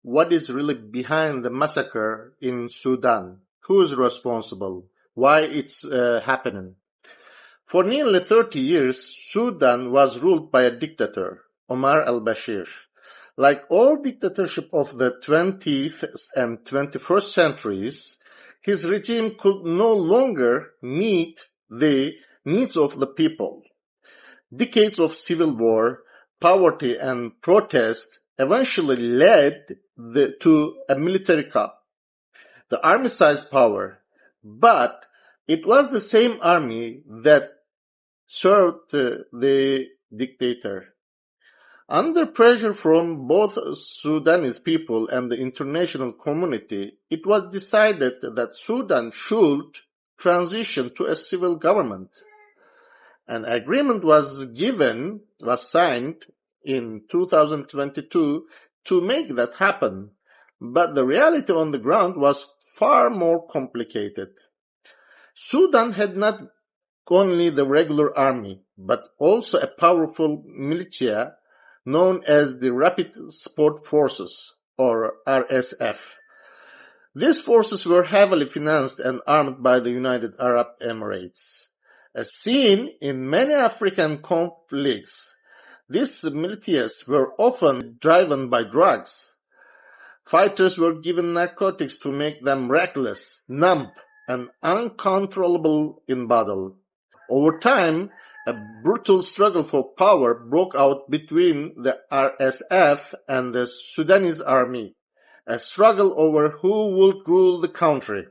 what is really behind the massacre in Sudan? Who is responsible? Why it's happening? For nearly 30 years, Sudan was ruled by a dictator, Omar al-Bashir. Like all dictatorships of the 20th and 21st centuries, his regime could no longer meet the needs of the people. Decades of civil war, poverty, and protest eventually led to a military coup. The army seized power, but it was the same army that served the dictator. Under pressure from both Sudanese people and the international community, it was decided that Sudan should transition to a civil government. An agreement was signed in 2022 to make that happen, but the reality on the ground was far more complicated. Sudan had not only the regular army, but also a powerful militia known as the Rapid Support Forces, or RSF. These forces were heavily financed and armed by the United Arab Emirates. As seen in many African conflicts, these militias were often driven by drugs. Fighters were given narcotics to make them reckless, numb, and uncontrollable in battle. Over time, a brutal struggle for power broke out between the RSF and the Sudanese army, a struggle over who would rule the country.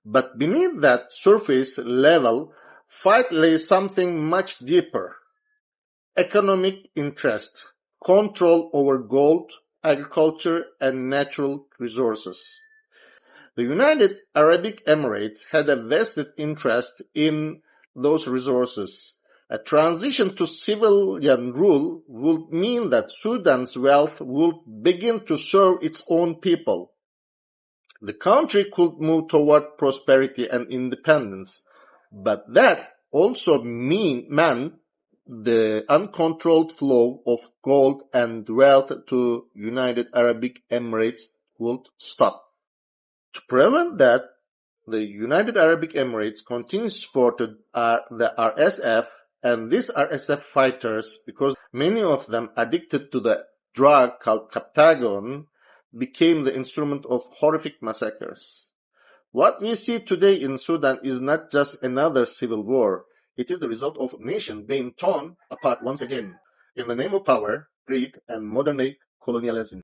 But beneath that surface level fight lay something much deeper. Economic interest, control over gold, agriculture, and natural resources. The United Arab Emirates had a vested interest in those resources. A transition to civilian rule would mean that Sudan's wealth would begin to serve its own people. The country could move toward prosperity and independence, but that also meant the uncontrolled flow of gold and wealth to United Arab Emirates would stop. To prevent that, the United Arab Emirates continued to support the RSF and these RSF fighters, because many of them addicted to the drug called Captagon, became the instrument of horrific massacres. What we see today in Sudan is not just another civil war. It is the result of a nation being torn apart once again in the name of power, greed, and modern-day colonialism.